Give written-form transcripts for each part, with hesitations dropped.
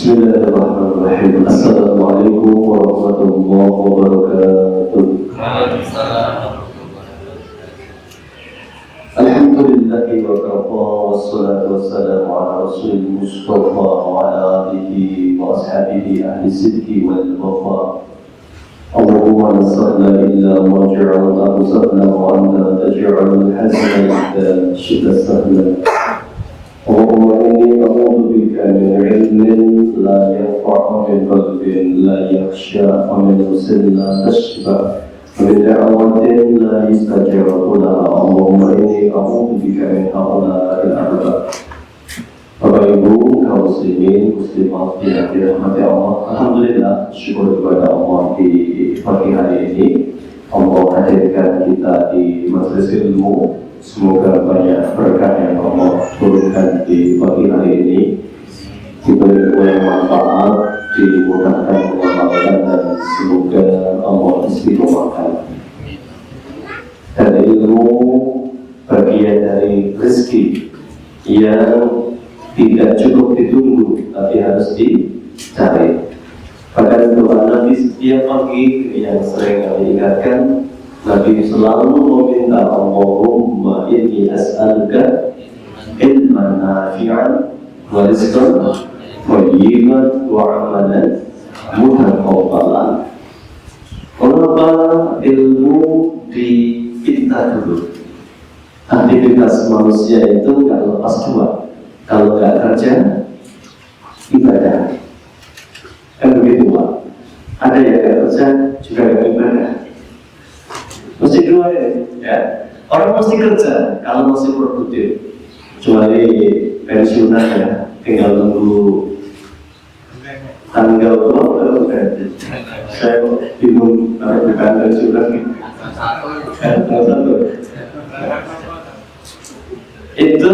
Bismillahirrahmanirrahim. Assalamualaikum warahmatullahi wabarakatuh. Alhamdulillahi wa kafa, wassalatu wassalamu ala rasulil mustafa wa ala alihi wa ashabihi ahli sidqi wal wafa. Allahumma la sahla illa ma ja'altahu sahla wa anta taj'alul hazna idza shi'ta sahla. Allahumma inni a'udzu bika min ilmin la yanfa'u min qalbin la yakhsha wa min nafsin la tashba wa min da'watin la yustajabu laha. Allahumma inni a'udzu bika min haula'il arba'. Bapak Ibu kaum muslimin muslimat yang dirahmati Allah, alhamdulillah syukur kepada Allah di pagi hari ini Allah hadirkan kita di majelis ilmu. Semoga banyak berkah yang Allah turunkan di pagi hari ini, diberi ilmu yang manfaat, dimudahkan mengamalkan, dan semoga Allah istiqomahkan. Dan ilmu bagian dari rezeki yang tidak cukup ditunggu, tapi harus dicari. Bahkan doa Nabi setiap pagi yang sering kami ingatkan, Nabi selalu meminta, Allahumma inni as'aluka ilman nafi'an wa rizqan thayyiban wa amalan mutaqabbalan. Kenapa ilmu dipinta dulu? Aktivitas manusia itu nggak lepas dua. Kalau nggak kerja, ibadah. Kan begitu Pak. Ada yang nggak kerja juga nggak ibadah. Mesti dua ya. Orang mesti kerja kalau masih produktif. Kecuali pensiunan ya, tinggal tunggu tanggal berapa. Saya bingung kalau bukan pensiunan. Tanggal 1. Itu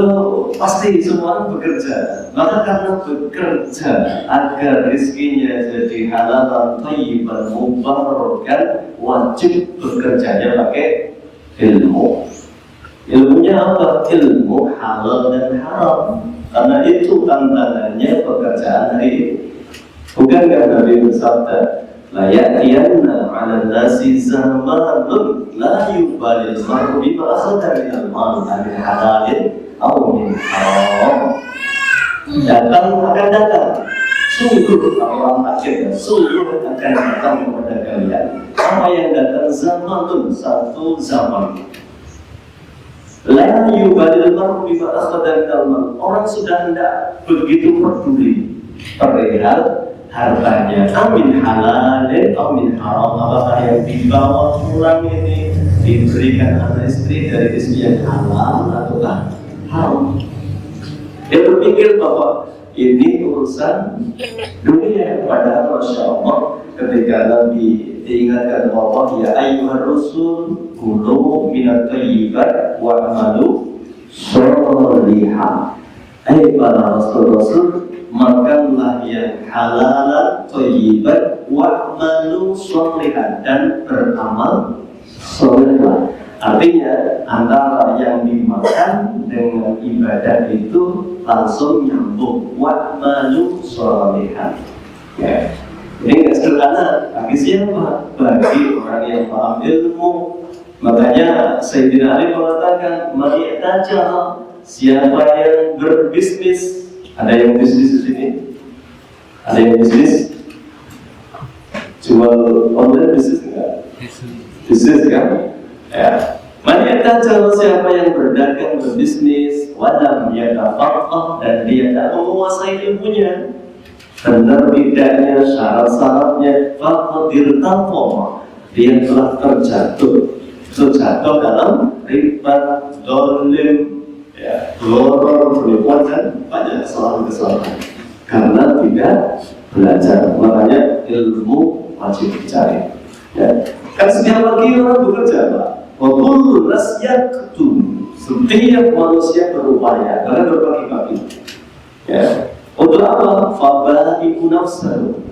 pasti semua orang bekerja. Maka karena bekerja agar rezekinya jadi halal, thayyiban, mubarakan, wajib bekerjanya pakai ilmu. Ilmunya apa? Ilmu halal dan haram. Karena itu tantangannya pekerjaan hari ini. Bukankah Nabi bersabda, la ya'tiyanna 'ala nasi zamanun la yubalil mar'u bima akhadha minal mal min halalin aw min haram. Akan datang sungguh orang akhirnya sungguh akan datang kepada kalian apa yang datang zamanun, satu zaman la yubalil mar'u bima akhadha minal mal. Orang sudah tidak begitu peduli perihal hartanya, amin halalin, amin haram, apakah yang dibawa pulang ini diberikan anak istri dari istri yang halal ataukah haram. Dia berpikir bahwa ini urusan dunia. Padahal Masya Allah ketika Nabi diingatkan Allah, ya ayyuhar rusul kulu minat thayyibat wa amalu sholihah. Para rasul-rasul, makanlah yang halal, thayyiban, wa'malu sholihan, dan beramal sholihlah. Artinya antara yang dimakan dengan ibadah itu langsung nyambung, wa'malu sholihan. Ya. Ini nggak sederhana. Bagi siapa? Bagi orang yang paham ilmu. Makanya Sayyidina Ali mengatakan, "Mari'tajah." Siapa yang berbisnis? Ada yang bisnis di sini? Ada yang bisnis? Jual online bisnis enggak? Bisnis kan? Ya. Mereka kalau siapa yang berdagang, berbisnis, walam yatafaqah, dan dia tak menguasai ilmunya, benar tidaknya syarat-syaratnya, faqadir taqwa, dia telah terjatuh dalam riba, dolim, ya, loror, penipuan, dan banyak kesalahan-kesalahan karena tidak belajar. Makanya ilmu wajib dicari. Ya. Kan setiap pagi orang bekerja, Pak. Wa kullu nas yaktum. Setiap manusia berupaya karena berbagi-bagi. Ya. Untuk apa? Fabai'u nafsahu.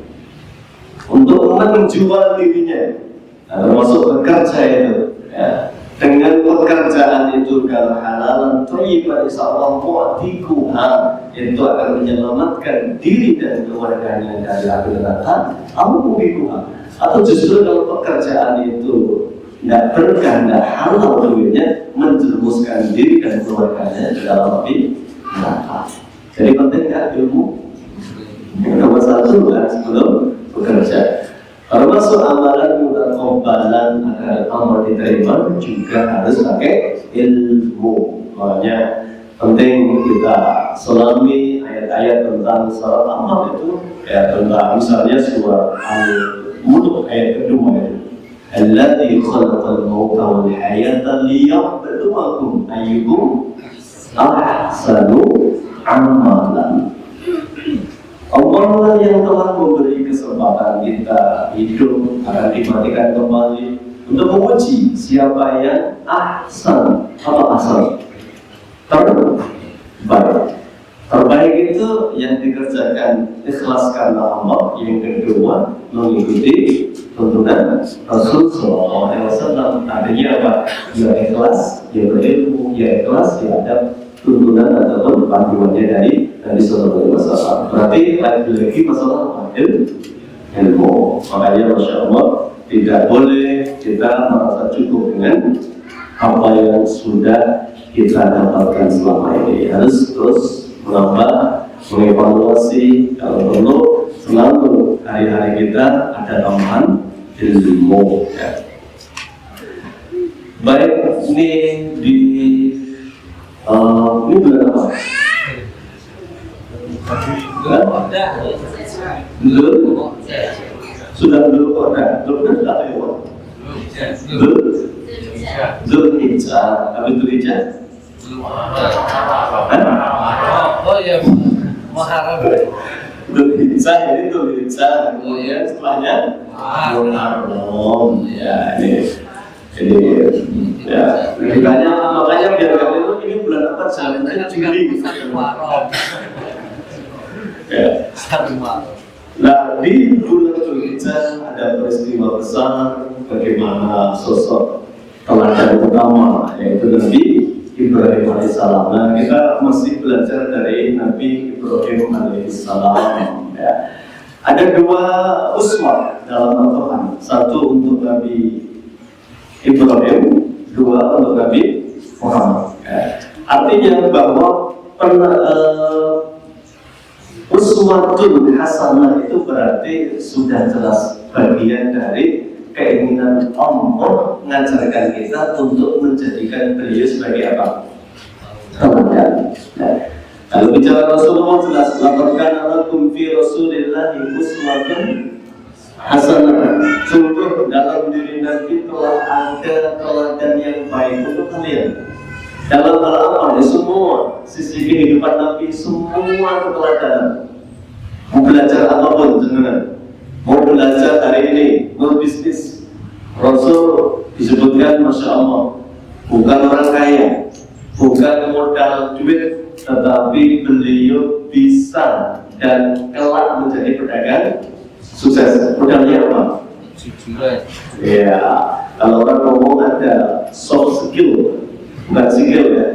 Untuk menjual dirinya. Termasuk bekerja itu. Ya. dengan pekerjaan itu kalau halalan thayyiban insyaallah mu'tikuha, itu akan menyelamatkan diri dan keluarganya dari api neraka, mu'tikuha. Atau justru kalau pekerjaan itu tidak berkah, tidak halal duitnya, menjerumuskan diri dan keluarganya ke dalam api neraka. Jadi penting ya ilmu. Nomor satu kan sebelum bekerja. Termasuk amalan mutaqabbalan agar amal diterima juga harus pakai ilmu. Makanya penting kita selami ayat-ayat tentang salat amal itu ya, tentang misalnya surah Al-Mulk ayat kedua itu. Alladzi khalaqal mauta wal hayata liyabluwakum ayyukum ahsanu amalan. Allah lah yang telah memberi kesempatan kita hidup akan dimatikan kembali untuk menguji siapa yang ahsan. Apa ahsan? Terbaik. Terbaik itu yang dikerjakan ikhlas karena Allah. Yang kedua mengikuti tuntunan Rasul Sallallahu Alaihi Wasallam. Artinya apa? Ya ikhlas, ya berilmu, ya ikhlas, ya ada tuntunan ataupun panduannya dari Sallallahu Alaihi Wasallam. Berarti lagi masalah ilmu. Makanya Masya Allah tidak boleh kita merasa cukup dengan apa yang sudah kita dapatkan selama ini. Harus terus menambah, mengevaluasi, kalau perlu selalu hari-hari kita ada tambahan ilmu. Ya. Baik, ini di ini bulan apa? Belum. Sudah belum kota. Belum sudah lewat. Zulhijjah. Apa itu Zulhijjah? Oh ya, Muharram. Zulhijjah ini Zulhijjah. Kemudian setelahnya Muharram. Ya ini ya makanya biar kalian itu ini bulan apa? Jangan Juli. Ya. Nah, di bulan Zulhijjah ada peristiwa besar bagaimana sosok teladan utama yaitu Nabi Ibrahim alaihissalam. Nah, kita masih belajar dari Nabi Ibrahim alaihissalam. Ya. Ada dua uswah dalam Al-Quran. Satu untuk Nabi Ibrahim, dua untuk Nabi Muhammad. Ya. Artinya bahwa uswatun hasanah itu berarti sudah jelas bagian dari keinginan Allah mengajarkan kita untuk menjadikan beliau sebagai apa? Teladan. Kalau bicara Rasulullah jelas, laqad kana lakum fi Rasulillahi uswatun hasanah. Sungguh dalam diri Nabi telah ada teladan yang baik untuk kalian. Dalam hal apa? Semua sisi kehidupan Nabi, semua keteladanan. Mau belajar apapun, jenengan. Mau belajar hari ini, mau bisnis. Rasul disebutkan, Masya Allah, bukan orang kaya, bukan modal duit, tetapi beliau bisa dan kelak menjadi pedagang sukses. Modalnya apa? Ya, kalau orang ngomong ada soft skill. Bukan skill ya,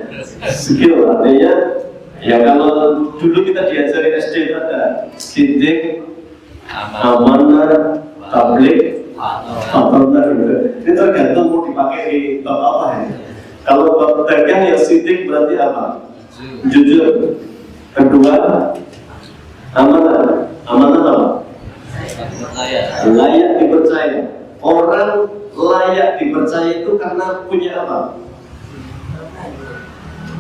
skill artinya ya kalau dulu kita diajari SD ada sidik, amanah, tablik, amanah gitu. Ini tergantung mau dipakai di bab apa ya. Kalau bab dagang ya sidik berarti apa? Jujur. Kedua, amanah. Amanah apa? Layak dipercaya. Orang layak dipercaya itu karena punya apa?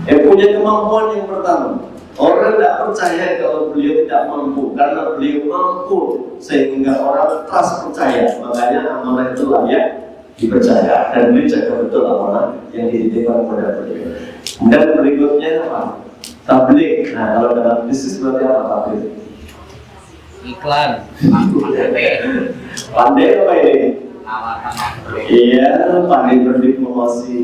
Punya kemampuan yang pertama. Orang tidak percaya kalau beliau tidak mampu, karena beliau mampu sehingga orang trust percaya. Makanya amanah itu layak dipercaya dan beliau jaga betul amanah yang dititipkan kepada beliau. Dan berikutnya apa? Tablik. Nah, kalau dalam bisnis berarti apa tablik? Iklan. Pandai apa ini? Iya, pandai berdiplomasi,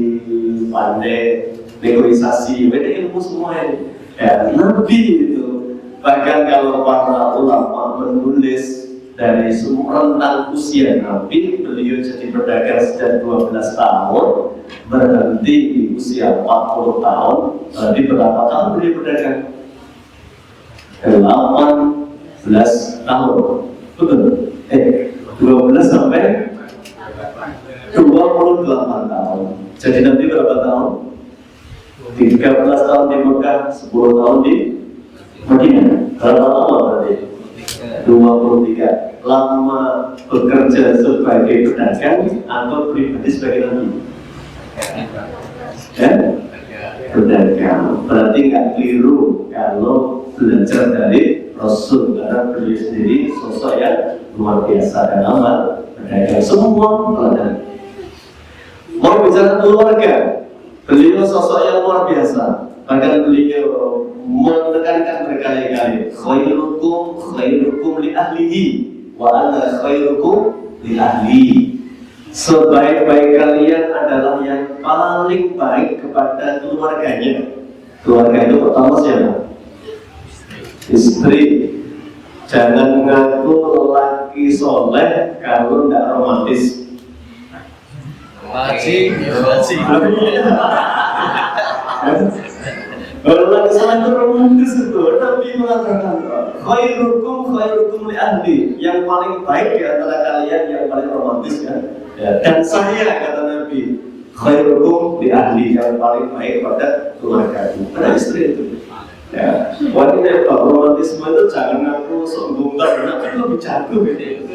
pandai negosiasi, beda ilmu semua ini. Ya, Nabi itu bahkan kalau para ulama menulis dari rentang usia Nabi, beliau jadi pedagang sejak 12 tahun, berhenti di usia 40 tahun. Berarti berapa tahun beliau berdagang? 18 tahun. Betul? 12 sampai 28 tahun. Jadi nanti berapa tahun? 13 tahun di Mekah, 10 tahun di Madinah. Berapa lama berarti? 23. Lama bekerja sebagai pedagang atau pribadi sebagai nabi? Pedagang. Berarti nggak keliru kalau belajar dari Rasul, karena beliau sendiri sosok yang luar biasa dan amat pedagang. Semua pelajaran. Mau bicara keluarga, beliau sosok yang luar biasa. Bahkan beliau menekankan berkali-kali, khairukum li ahlihi wa ana khairukum li ahli. Sebaik-baik kalian adalah yang paling baik kepada keluarganya. Keluarga itu pertama siapa? Istri. Jangan mengaku lelaki soleh kalau tidak romantis. Masih. Kalau lagi soleh itu romantis itu, Nabi mengatakan khairukum li ahli, yang paling baik di antara kalian yang paling romantis kan. Ya, dan saya, kata Nabi, khairukum li ahli, yang paling baik pada keluarga, pada istri itu. Ya, wanita romantisme itu jangan ngaku sombong karena kan lebih jago gitu.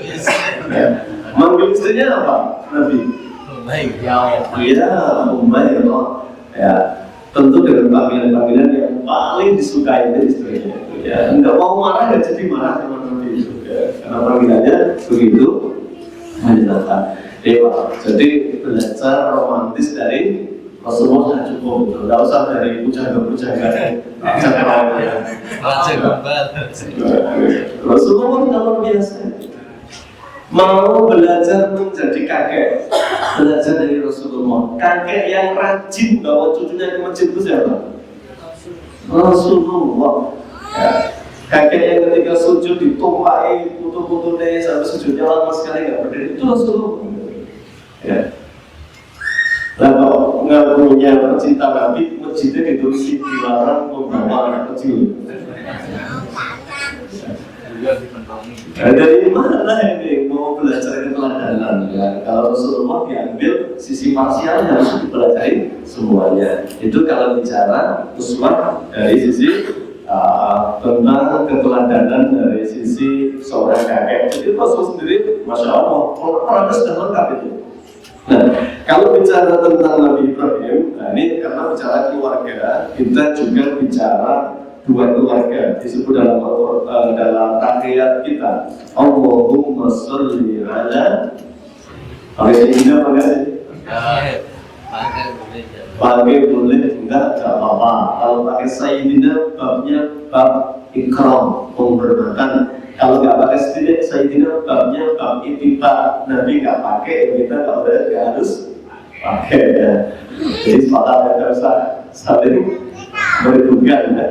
Ya. Manggil istrinya apa? Nabi? Umayyah. Ya, tentu dengan panggilan-panggilan yang paling disukai dari istrinya. Ya, enggak mau marah ya jadi marah sama Nabi itu. Ya, karena panggilannya begitu menyenangkan. Jadi belajar romantis dari Rasulullah cukup, tidak usah dari pujaga-pujaga. Raja Gombal. Rasulullah tidak luar biasa. Mau belajar menjadi kakek, belajar dari Rasulullah. Kakek yang rajin bawa cucunya ke masjid itu siapa? Rasulullah. Ya. Kakek yang ketika sujud ditumpai putu-putunya sampai sujudnya lama sekali nggak berdiri, itu Rasulullah. Ya. Lalu ngakunya pecinta Nabi, masjidnya ditulis dilarang membawa anak kecil. Dari mana ini mau belajar keteladanan? Ya, kalau Rasulullah diambil sisi parsial harus dipelajari semuanya. Itu kalau bicara uswah dari sisi tentang keteladanan dari sisi seorang kakek. Jadi Rasul sendiri, masya Allah, orangnya sudah lengkap itu. Nah, kalau bicara tentang Nabi Ibrahim, nah ini karena bicara keluarga, kita juga bicara dua keluarga disebut dalam tahiyat kita. Allahumma sholli ala. Pakai Sayyidina apa enggak? Pakai boleh enggak apa-apa. Kalau pakai Sayyidina babnya bab ikram, penghormatan. Kalau nggak pakai Sayyidina babnya bab ittiba. Nabi nggak pakai, kita kalau udah nggak harus pakai ya. Jadi sepakat ya, usah saling berduga ya.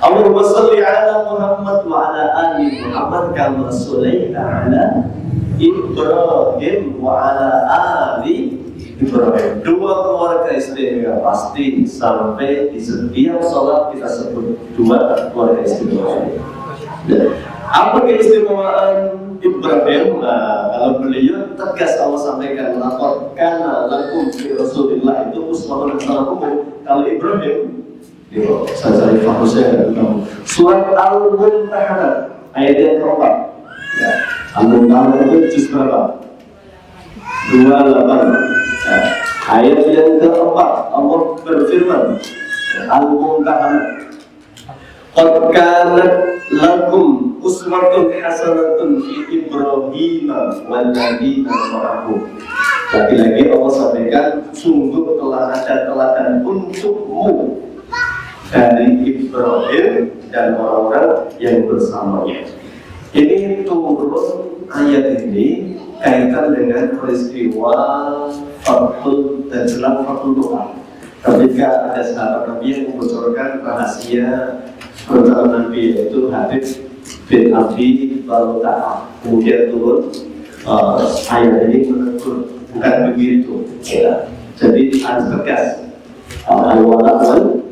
Allahumma sholli ala Muhammad wa ala ali Muhammad kama sholaita ala Ibrahim wa ala ali Ibrahim. Dua keluarga istimewa pasti sampai di setiap sholat kita sebut dua keluarga istimewa. Apa keistimewaan Ibrahim? Nah, kalau beliau tegas Allah sampaikan laporkan lakum fi Rasulillah itu uswatun hasanah. Kalau Ibrahim, saya cari fokusnya dalam surat Al-Mumtahanah ayat yang keempat. Ya, Al-Mumtahanah itu juz berapa? 28. Ya, ayat yang keempat Allah berfirman Al-Mumtahanah. Qad kanat lakum uswatun hasanatun fi Ibrahim wal ladzina ma'ahu. Lagi-lagi Allah sampaikan sungguh telah ada teladan untukmu dari Ibrahim dan orang-orang yang bersamanya. Ini turun ayat ini kaitan dengan peristiwa Fathul Dajjal, Fathul Doa. Ketika ada sahabat Nabi yang membocorkan rahasia perjalanan Nabi, yaitu hadis bin Abi Balutah. Kemudian turun ayat ini menegur bukan begitu ya. Jadi harus tegas al-wala itu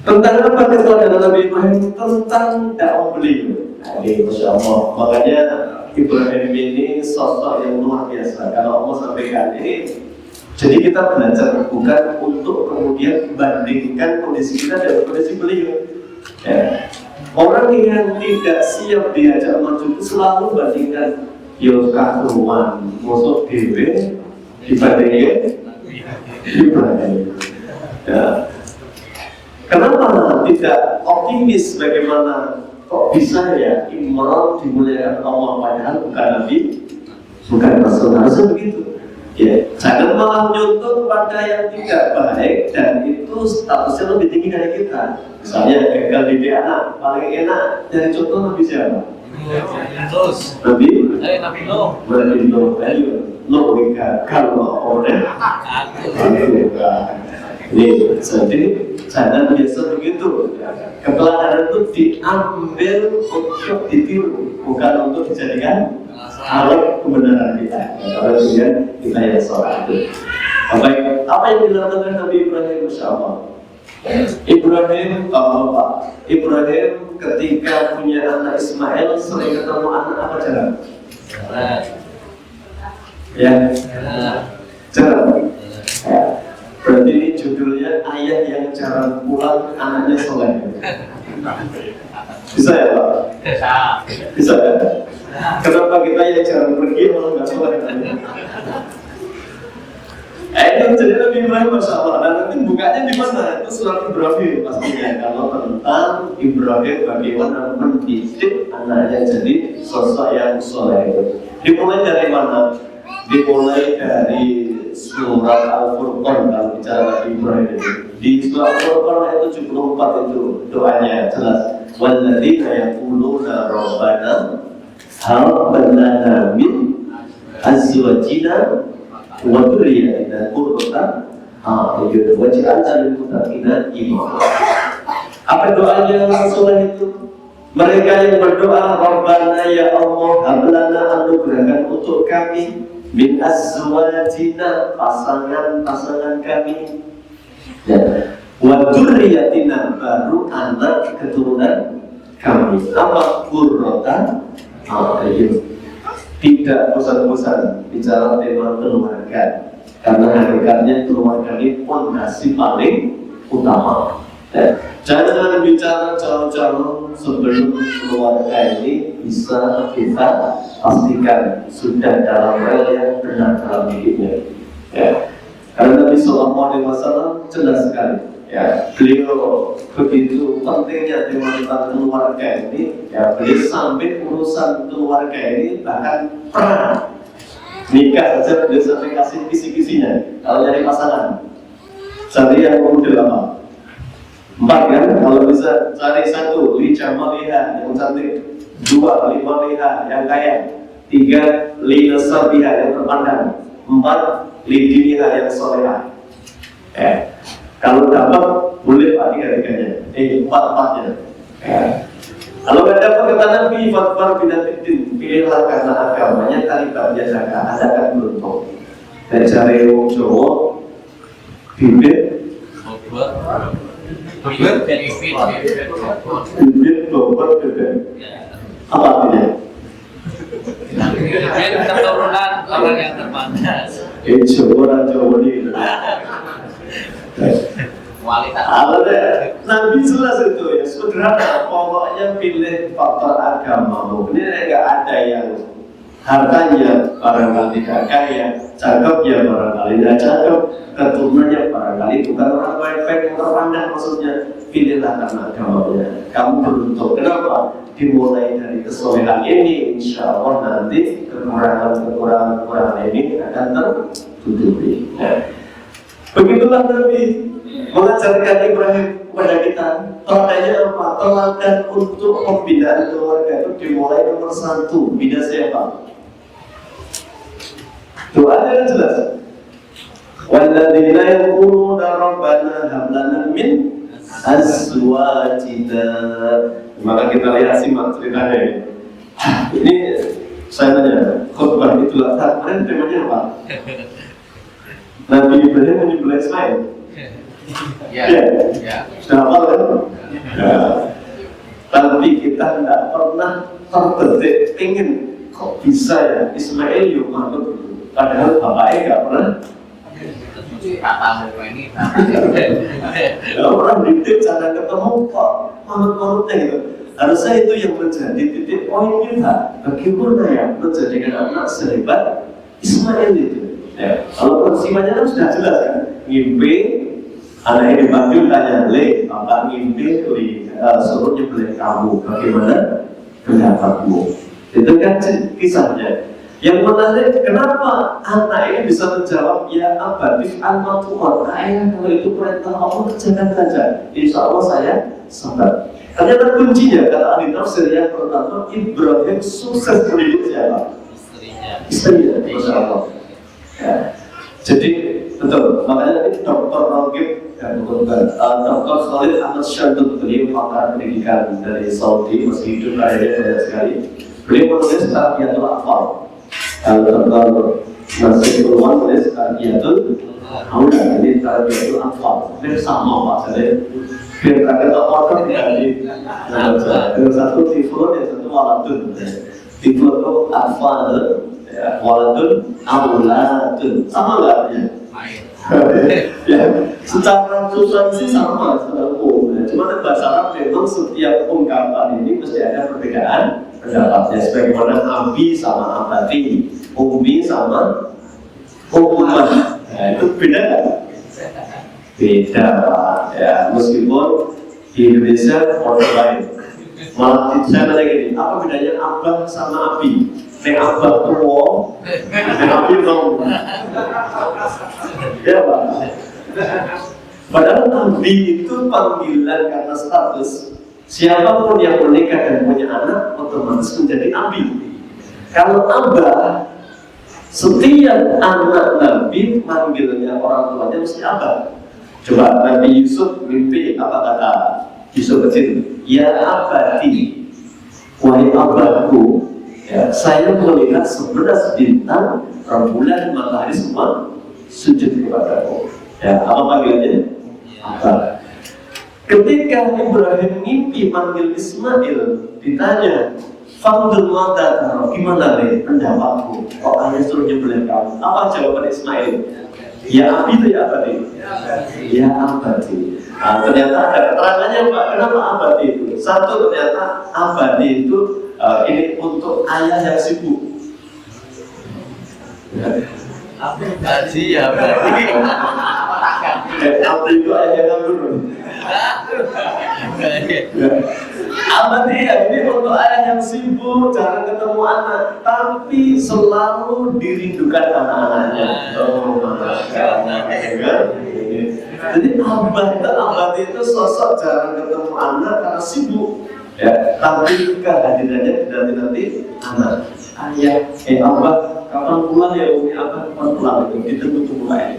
tentang apa ketuhanan Nabi Ibrahim, tentang dakwah beliau. Ini Masya Allah. Makanya Ibrahim ini sosok yang luar biasa. Kalau Allah sampaikan ini, jadi kita belajar bukan untuk kemudian bandingkan kondisi kita dengan kondisi beliau ya. Orang yang tidak siap diajak maju itu selalu bandingkan yo karuan musuh dewe dibandingkan Ibrahim ya. Kenapa tidak optimis bagaimana kok bisa ya Imran dimuliakan Allah padahal bukan Nabi, bukan Rasul, harusnya begitu ya. Jangan malah menyontoh pada yang tidak baik dan itu statusnya lebih tinggi dari kita. Misalnya gagal didik anak, paling enak dari contoh Nabi siapa? Nabi Nuh. Nuh gagal oleh ini, jadi jangan biasa begitu. Keteladanan itu diambil untuk ditiru, bukan untuk dijadikan alat kebenaran kita. Kalau kemudian kita yang salah itu. Apa yang dilakukan oleh Nabi Ibrahim, Masya Allah. Ibrahim ketika punya anak Ismail sering ketemu anak apa cara? Ya, cara. Berarti ini judulnya ayah yang jarang pulang, anaknya soleh. Bisa ya Pak? Bisa ya? Kenapa kita yang jarang pergi malah nggak soleh? Itu jadi Nabi Ibrahim, Masya Allah. Dan nanti bukanya di mana? Itu surat Ibrahim pastinya. Kalau tentang Ibrahim bagaimana mendidik anaknya jadi sosok yang soleh. Dimulai dari mana? Dimulai dari surat Al-Furqan. Kalau bicara Ibrahim ini di surat Al-Furqan ayat 74 itu doanya jelas. Walladzina yaquluna rabbana hab lana min azwajina wa dhurriyyatina qurrata a'yun waj'alna lil muttaqina imama. Apa doanya Rasulullah itu? Mereka yang berdoa, Rabbana ya Allah, hablana, anugerahkan untuk kami min azwajina, pasangan-pasangan kami ya. Wa dzurriyyatina, baru anak keturunan kami. Apa qurrata a'yun? Tidak bosan-bosan bicara tema keluarga, karena hakikatnya keluarga ini fondasi paling utama ya. Jangan bicara jauh-jauh sebelum keluarga ini bisa kita pastikan sudah dalam rel yang benar dalam hidupnya ya. Karena Nabi SAW jelas sekali ya, beliau begitu pentingnya tentang keluarga ini ya, beliau sampai urusan keluarga ini bahkan perang nikah saja beliau sampai kasih kisi-kisinya. Kalau nyari pasangan cari yang model apa? 4 kan? Kalau bisa cari 1 li jamaliha yang cantik, 2 li maliha yang kaya, 3 li nasabiha yang terpandang, 4 li diniha yang solehah ya. Kalau dapat boleh Pak 3-3-nya, 4-4-nya ya. Kalau nggak dapat kata Nabi, fatfar binatidin, pilihlah karena agamanya, talibannya jaga, Anda akan beruntung. Dan cari wong Jawa, bibit bobot bebek. Apa artinya? Keturunan orang yang terpandang. Jawa ini. Nabi jelas itu ya, sederhana. Pokoknya pilih faktor agama. Ini nggak ada yang hartanya barangkali tidak kaya, cakep ya barangkali tidak cakep, keturunannya barangkali bukan orang baik-baik yang terpandang. Maksudnya pilihlah karena agamanya. Kamu beruntung. Kenapa? Dimulai dari kesolehan ini, insya Allah nanti kekurangan ini akan tertutupi ya. Begitulah Nabi mengajarkan Ibrahim kepada kita. Tandanya apa? Teladan untuk pembinaan keluarga itu dimulai nomor 1. Bina siapa? Doanya kan jelas. Walladzina yaquluna rabbana hab lana min azwajina. Maka kita lihat simak ceritanya ini. Ini saya tanya, khutbah Idul Adha kemarin temanya apa? Nabi Ibrahim menyembelih Ismail. Ya. Sudah hafal kan? Ya. Tapi kita tidak pernah terbetik ingin kok bisa ya Ismail yuk manut. Padahal bapaknya nggak pernah. Nggak pernah didik cara ketemu kok manut-manutnya gitu. Harusnya itu yang menjadi titik poin kita. Bagaimana ya menjadikan anak sehebat Ismail itu? Ya, kalau peristiwanya kan sudah jelas kan. Ngimpi anak ini dipanggil tanya, Le, apa ngimpi suruh nyembelih kamu? Bagaimana pendapatmu? Itu kan kisahnya. Yang menarik, kenapa anak ini bisa menjawab, ya abatif al-matu'ar, ayah kalau itu perintah Allah kerjakan saja, insya Allah saya sabar. Ternyata kuncinya, kata ahli tafsir yang pertama, Ibrahim sukses mendidik siapa? Istrinya, Masya Allah. Ya. Jadi, betul, makanya ini Dr. Ragib, Dr. Khalid Ahmad Syadud, beliau pakar pendidikan dari Saudi, masih hidup karyanya banyak sekali. Beliau menulis Tarbiyatul Atfal. Kalau masih keluar menulis Tarbiyatul Aulad, ini Tarbiyatul Atfal. Ini sama Pak, jadi biar ada apa-apa dari satu tiflon, yang satu waladun. Tiflon itu Atfal, waladun Auladun, sama nggak ya? Ya, secara substansi sama, secara umum. Cuma bahasa Arab memang setiap ungkapan ini mesti ada perbedaan pendapatnya. Sebagaimana abi sama abati, umi sama ummah. Nah, itu beda kan? Beda Pak. Ya, meskipun di Indonesia orang lain. Malah saya tanya gini, apa bedanya abah sama abi? Nek abah tua, nek abi nom. Ya Pak. Padahal abi itu panggilan karena status. Siapapun yang menikah dan punya anak otomatis menjadi abi. Kalau abah, setiap anak Nabi manggilnya orang tuanya mesti abah. Coba Nabi Yusuf mimpi apa kata Yusuf kecil? Ya abadi, wahai abahku. Ya, saya melihat 11 bintang, rembulan, matahari semua sujud kepadaku. Ya, apa panggilannya? Abah. Ketika Ibrahim mimpi manggil Ismail, ditanya, Fadul mata, gimana nih pendapatku? Kok ayah suruh nyembelih kamu? Apa jawaban Ismail? Ya abi itu ya abadi. Ya abadi. Nah, ternyata ada keterangannya Pak. Kenapa abadi itu? Satu, ternyata abadi itu ini untuk ayah yang sibuk. Abadi ya abadi. Abadi itu ayah yang nganggur. Abadi ya, ini untuk ayah yang sibuk, jarang ketemu anak, tapi selalu dirindukan anak-anaknya. Jadi abadi itu sosok jarang ketemu anak karena sibuk. Ya, tapi kehadirannya nanti anak, ayah, abah, kapan pulang ya umi, abah kapan pulang itu ditunggu-tunggu lain.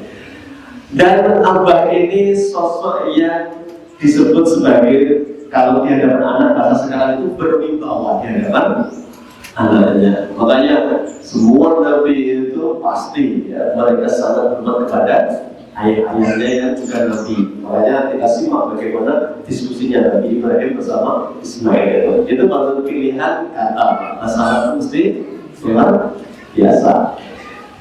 Dan abah ini sosok yang disebut sebagai kalau di hadapan anak bahasa sekarang itu berwibawa di hadapan anaknya. Makanya semua nabi itu pasti ya, mereka sangat hormat kepada ayah-ayahnya yang juga nabi. Makanya kita simak bagaimana diskusinya Nabi Ibrahim bersama Ismail itu baru pilihan kata bahasa Arab mesti luar biasa.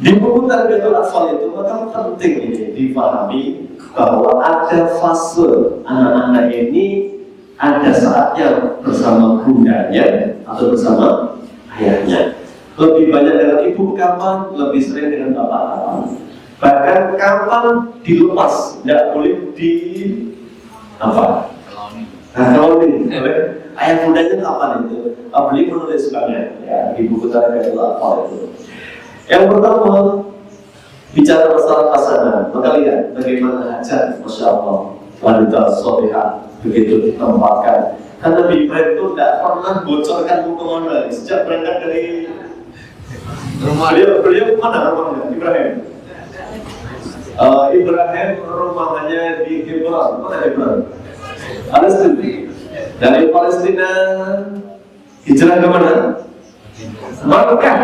Di buku Tarbiyatul Atfal itu maka penting ini dipahami bahwa ada fase anak-anak ini ada saatnya bersama bundanya atau bersama ayahnya. Lebih banyak dengan ibu kapan, lebih sering dengan bapak kapan. Bahkan kapan dilepas, tidak boleh di apa? Kalau ini oleh ayah bundanya kapan itu? Beliau menulis banyak ya di buku Tarbiyatul Atfal itu. Yang pertama bicara masalah pasangan, maka lihat bagaimana Hajar, Masya Allah, wanita solehah begitu ditempatkan. Karena Ibrahim itu tidak pernah bocorkan kemana sejak berangkat dari rumah. Beliau mana rumahnya? Ibrahim. Ibrahim rumahnya di Hebron. Mana Hebron? Palestina. Dari Palestina hijrah ke mana? Makkah.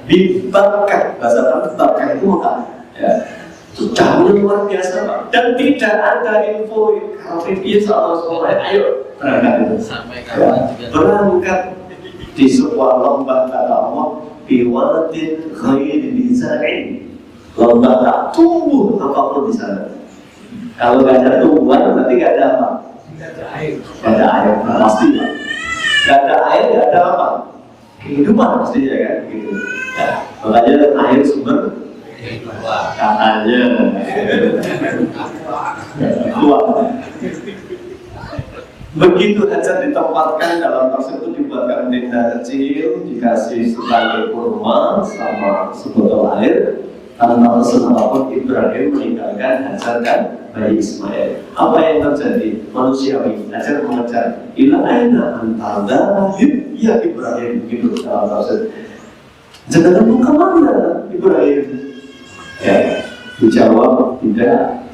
Di Makkah, bahasa Arab Makkah itu Makkah. Ya. Jauhnya luar biasa, Pak. Dan tidak ada info kalau biasa Allah ayo berangkat. Sampai kapan juga Berangkat di sebuah lembah kata Allah biwadin ghairi zar'in. Lembah tak tumbuh apapun di sana. Kalau nggak ada tumbuhan berarti nggak ada apa? Nggak ada air, pasti Pak. Nggak ada air, nggak ada apa? Kehidupan pastinya kan, gitu. Ya, makanya air sumber katanya kuat. Begitu Hajar ditempatkan dalam tas itu, dibuatkan tenda kecil, dikasih setangkai kurma sama sebotol air. Tanpa pesan apapun Ibrahim meninggalkan Hajar dan bayi Ismail. Apa yang terjadi? Manusiawi. Hajar mengejar. Ila aina anta dzahib ya Ibrahim, gitu dalam tafsir. Jangan ke mana Ibrahim? Ya, dijawab tidak.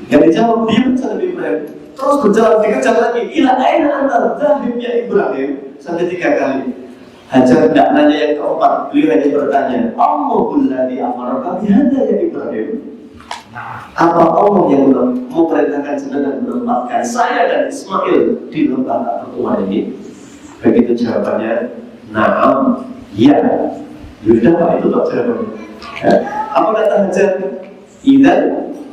Yang dijawab dia berjalan Ibrahim. Terus berjalan dikejar lagi. Ila aina anta dzahib ya Ibrahim, sampai 3 kali. Hajar tidak nanya yang keempat, beliau hanya bertanya, Allahul ladzi amaraka bihadza ya Ibrahim. Apa Allah yang memerintahkan jenengan menempatkan saya dan Ismail di lembah tua ini? Begitu jawabannya, na'am, ya. Sudah Pak, itu tak jawabannya. Apa kata Hajar? Idzan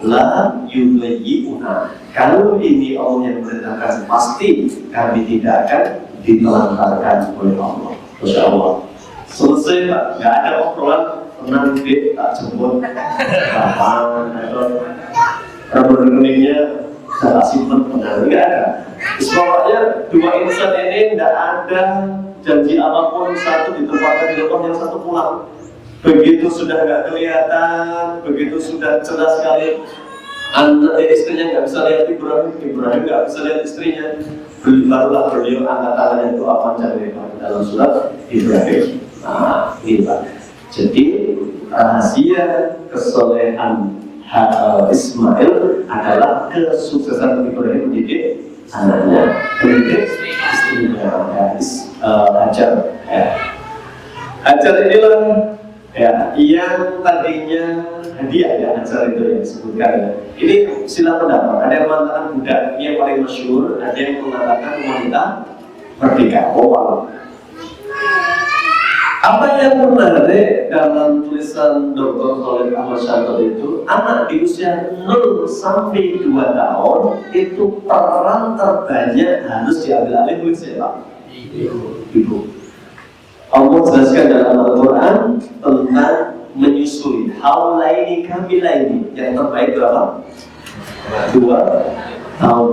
la yughayyi'una. Kalau ini Allah yang memerintahkan, pasti kami tidak akan ditelantarkan oleh Allah. Masya Allah. Selesai Pak, nggak ada obrolan tenang deh, tak jemput kapan atau nomor rekeningnya saya simpen benar, nggak ada. Pokoknya dua insan ini nggak ada janji apapun, satu ditempatkan di tempat yang satu pulang. Begitu sudah nggak kelihatan, begitu sudah jelas sekali anak istrinya nggak bisa lihat Ibrahim nggak bisa lihat istrinya. Barulah beliau angkat tangannya doa panjang dalam surat Ibrahim. Nah, ini Pak. Jadi rahasia kesolehan Ismail adalah kesuksesan Ibrahim mendidik anaknya, mendidik istrinya, Hajar. Hajar inilah yang tadinya hadiah ya, Hajar itu yang disebutkan. Ini sila pendapat. Ada yang mengatakan budak, ini yang paling masyhur. Ada yang mengatakan wanita merdeka. Apa yang menarik dalam tulisan Dr. Khalid Ahmad Shantot itu, anak di usia 0 sampai 2 tahun itu peran terbanyak harus diambil alih oleh siapa? Ibu. Allah jelaskan dalam Al-Quran tentang menyusui haulaini kamilaini, yang terbaik berapa? 2 tahun.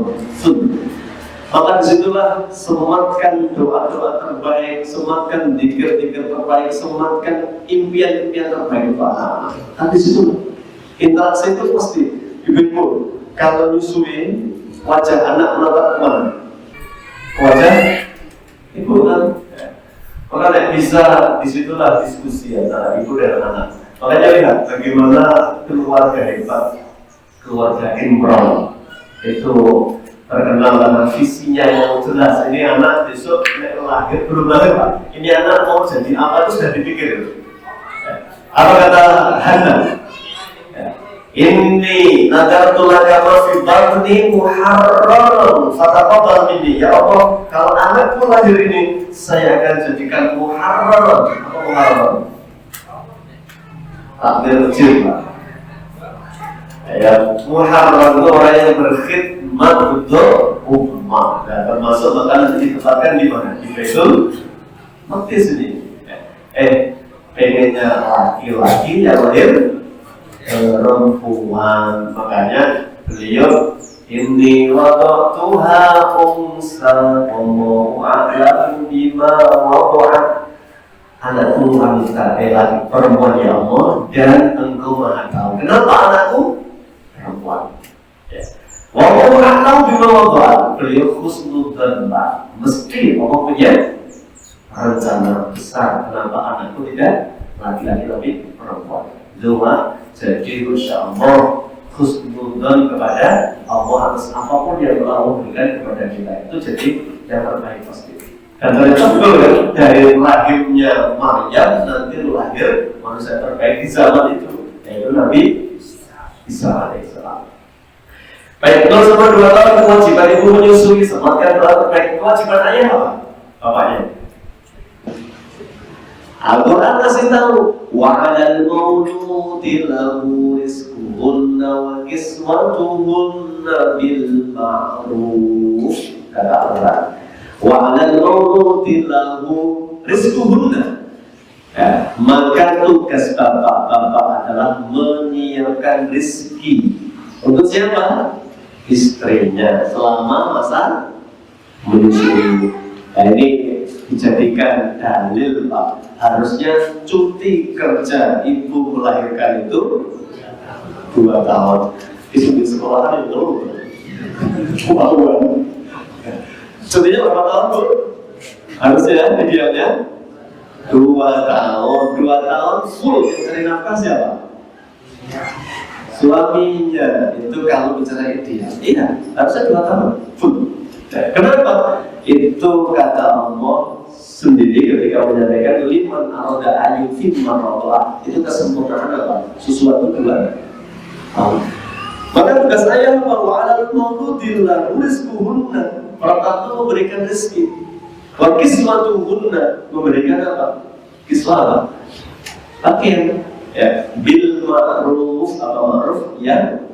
Maka disitulah sematkan doa-doa terbaik, sematkan zikir-zikir terbaik, sematkan impian-impian terbaik untuk anak-anak. Tapi disitu interaksi itu pasti ibu-ibu kalau nyusuin wajah anak menatap kemana? Wajah ibu kan? Maka bisa disitulah diskusi antara ibu dan anak. Makanya lihat bagaimana keluarga hebat, keluarga Imran itu terkenal karena visinya yang jelas. Ini anak besok lahir belum lahir Pak. Ini anak mau jadi apa itu sudah dipikir. Apa kata Hana? Ini nadartu laka ma fi batni muharraran fataqabbal minni. Ya Allah, kalau anakku lahir ini saya akan jadikan muharraran. Apa muharraran? Takdir kecil Pak. Ya, muharraran itu orang yang berkhidmat untuk umat. Dan termasuk makanan itu ditempatkan di mana? Di Baitul Maqdis ini. Pengennya laki-laki yang lahir perempuan, makanya beliau inni wada'tuha unsa wallahu a'lam bima wada'at. Anakku wanita, laki perempuan ya Allah, dan engkau maha tahu. Kenapa anakku perempuan? Wallahu a'lam bima wada'at. Beliau khusnudzan Pak, mesti Allah punya rencana besar kenapa anakku tidak laki-laki tapi perempuan. Dua, jadi insya Allah husnudzon kepada Allah atas apapun yang Allah berikan kepada kita, itu jadi yang terbaik pasti. Dan ternyata betul kan, dari rahimnya Maryam nanti lahir manusia terbaik di zaman itu, yaitu Nabi Isa alaihissalam. Baik, 0 sampai 2 tahun kewajiban ibu menyusui, sematkan doa terbaik. Kewajiban ayah apa? Bapaknya. Al-Quran kasih tahu, wa'alal mauludi lahu rizquhunna wa kiswatuhunna bil ma'ruf. Kata Allah, wa'alal mauludi lahu rizquhunna. Ya, maka tugas bapak-bapak adalah menyiapkan rezeki untuk siapa? Istrinya selama masa menyusui. Nah, ini dijadikan dalil, Pak. Harusnya cuti kerja ibu melahirkan itu 2 tahun. Itu di sekolahan itu kemaluan. Cutinya berapa tahun, Bu? Harusnya idealnya 2 tahun. 2 tahun full. Yang cari nafkah siapa? Suaminya. Itu kalau bicara ideal. Iya, harusnya 2 tahun full. Kenapa? Itu kata Allah sendiri ketika menyampaikan liman arada ayu fit marrolah, itu kesempurnaan apa? Sesuatu 2 tahun. Maka tugas saya bahwa alal mauludi lahu rizquhunna, pertama memberikan rezeki. Wa kiswatuhunna, memberikan apa? Kiswah, pakaian. Ya, bil ma'ruf, apa ma'ruf yang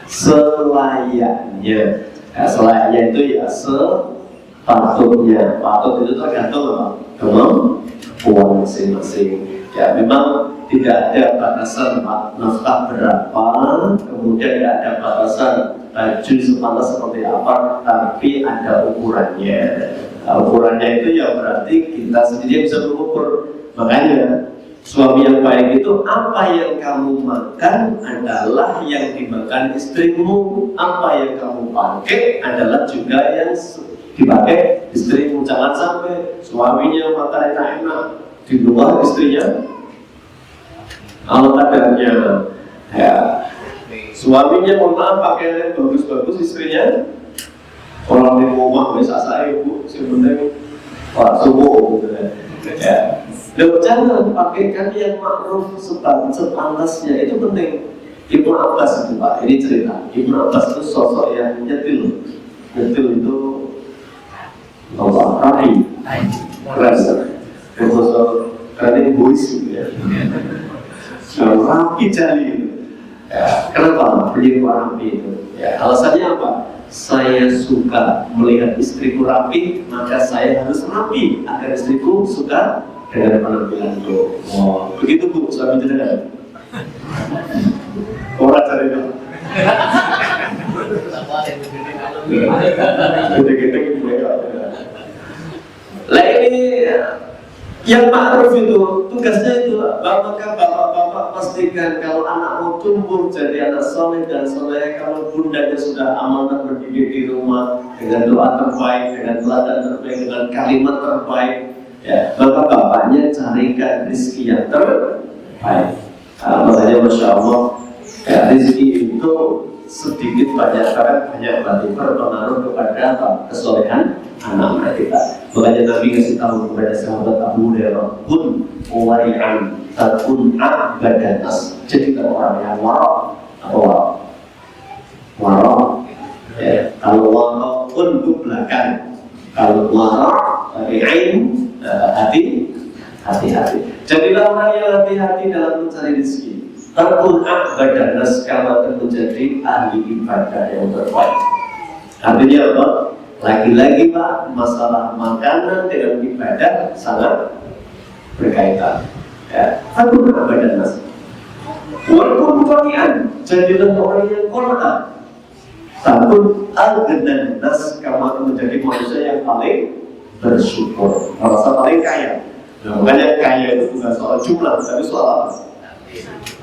selayaknya. Ya, selayaknya itu ya sepatutnya. Patut itu tergantung apa? Kemampuan masing-masing. Ya, memang tidak ada batasan nafkah berapa, kemudian tidak ada batasan baju sepantas seperti apa, tapi ada ukurannya. Nah, ukurannya itu ya berarti kita sendiri bisa mengukur. Makanya suami yang baik itu apa yang kamu makan adalah yang dimakan istrimu, apa yang kamu pakai adalah juga yang dipakai istrimu. Jangan sampai suaminya makan enak-enak di luar, istrinya ala kadarnya. Ya, suaminya mohon maaf pakai yang bagus-bagus, istrinya orang di rumah biasa saya Bu, sebenarnya subuh gitu ya. Loh, jangan pakaikan yang ma'ruf sepantasnya, itu penting. Ibnu Abbas itu Pak, ini cerita. Ibnu Abbas itu sosok yang nyetil. Nyetil itu rapi, keras. Sosok keren boys gitu ya. Rapi jali gitu. Ya, kenapa? Beliau rapi itu. Ya, alasannya apa? Saya suka melihat istriku rapi, maka saya harus rapi agar istriku suka dengan penampilan itu. Oh, begitu Bu, suami jenengan. Orang cari itu. Gede-gede gitu ya. Lah ini yang ma'ruf itu tugasnya itu, maka bapak-bapak pastikan kalau anakmu tumbuh jadi anak soleh dan soleh, kalau bundanya sudah amanah berdidik di rumah dengan doa terbaik, dengan teladan terbaik, dengan kalimat terbaik. Ya, maka bapaknya carikan rezeki yang terbaik. Makanya Masya Allah, ya, rezeki itu sedikit banyak berarti berpengaruh kepada apa? Kesolehan anak kita. Makanya Nabi kasih tahu kepada sahabat Abu Hurairah, kun wari'an takun abadan nas. Jadi kalau orang yang warok atau warok, ya, kalau warok pun itu belakang, kalau warok ain hati-hati. Jadilah orang yang hati-hati dalam mencari rezeki. Takun abadan nas, kamu akan menjadi ahli ibadah yang terbaik. Artinya apa? Lagi-lagi Pak, masalah makanan dengan ibadah sangat berkaitan. Ya, takun abadan nas. Walaupun qani'an, jadilah orang yang qanaah. Takun aghnan nas, kamu akan menjadi manusia yang paling bersyukur, merasa paling kaya. Nah, makanya kaya itu bukan soal jumlah, tapi soal apa?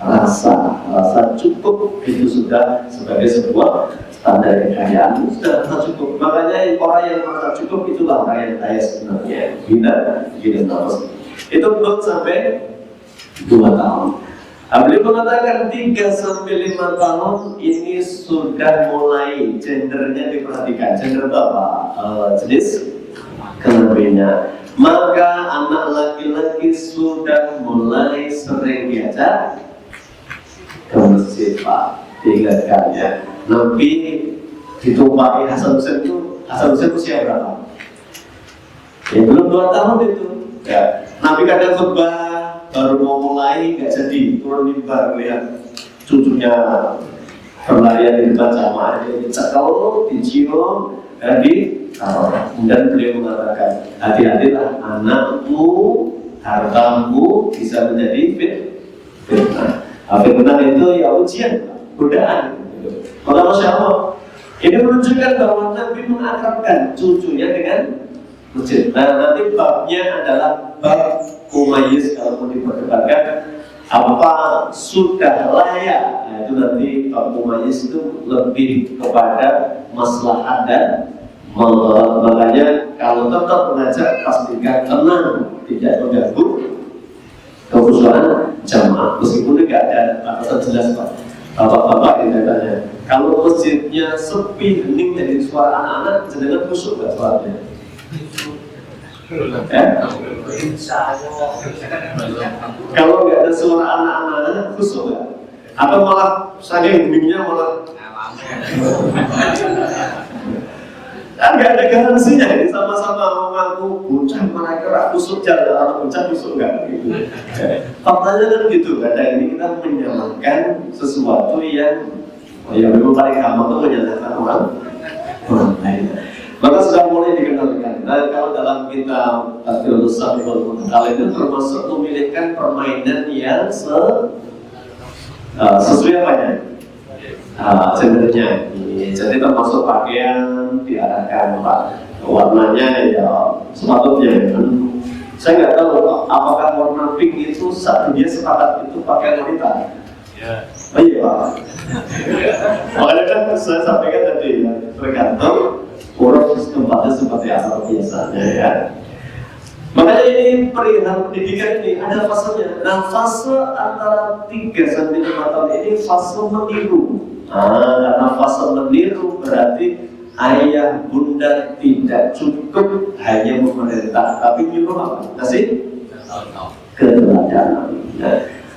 Rasa cukup itu sudah sebagai sebuah standar kekayaan, sudah merasa cukup. Makanya orang yang merasa cukup itulah orang yang kaya sebenarnya. Bina terus. Itu belum sampai 2 tahun. Beliau mengatakan 3-5 tahun ini sudah mulai gendernya diperhatikan. Gender itu apa? Jenis kelaminnya. Maka anak laki-laki sudah mulai sering diajak ke masjid, Pak. Diingatkan ya. Nabi ditumpahi Hasan Husain itu usia berapa? Ya belum 2 tahun itu. Ya. Nabi kadang khutbah baru mau mulai nggak jadi turun mimbar lihat cucunya berlarian di depan jamaah dicekal, dicium, dan beliau mengatakan hati-hatilah anakmu, hartamu bisa menjadi fitnah. Fitnah itu ya ujian, godaan. Maka Masya Allah, ini menunjukkan bahwa Nabi mengakrabkan cucunya dengan masjid. Nah nanti babnya adalah bab mumayyiz, kalau mau diperdebatkan apa sudah layak. Nah itu nanti bab mumayyiz itu lebih kepada maslahat dan makanya kalau tetap mengajak pastikan tenang, tidak mengganggu kekhusyuan jamaah. Meskipun tidak ada batasan jelas Pak. Bapak-bapak ini tanya, kalau masjidnya sepi, hening dari suara anak-anak, jenengan khusyuk nggak suaranya? Kalau nggak ada suara anak-anak, khusyuk nggak? Atau malah saking heningnya malah kan nggak ada garansinya, ini sama-sama mengaku bocah mereka khusyuk jalan, atau bocah khusyuk nggak gitu. Faktanya kan gitu, kadang ini kita menyalahkan sesuatu yang memang paling gampang itu menyalahkan orang lain. Maka sudah mulai dikenalkan. Nah, kalau dalam kitab Tafsirus Sami'ul Muta'al itu termasuk memilihkan permainan yang sesuai apanya? Gendernya. Jadi termasuk pakaian diarahkan Pak, warnanya ya sepatutnya. Saya nggak tahu apakah warna pink itu dia sepakat itu pakaian wanita. Oh iya Pak. Makanya kan saya sampaikan tadi tergantung uruf tempatnya seperti apa biasanya ya. Makanya ini perihal pendidikan ini ada fasenya. Nah fase antara 3-5 tahun ini fase meniru. Karena fase meniru berarti ayah bunda tidak cukup hanya memerintah, tapi nyuruh apa? Kasih keteladanan.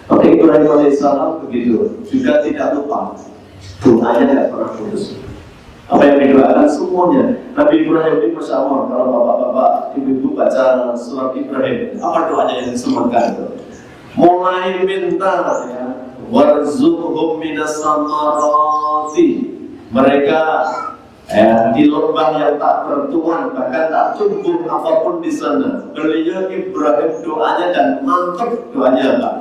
Maka Ibrahim alaihissalam begitu juga tidak lupa doanya tidak pernah putus. Apa yang didoakan semuanya. Nabi Ibrahim ini Masya Allah, kalau bapak-bapak, ibu-ibu baca surat Ibrahim, apa doanya yang disematkan itu? Mulai minta ya, warzuqhum minas samarati. Mereka di lubang yang tak bertuan, bahkan tak tumbuh apapun di sana. Beliau Ibrahim doanya dan mantap doanya Pak.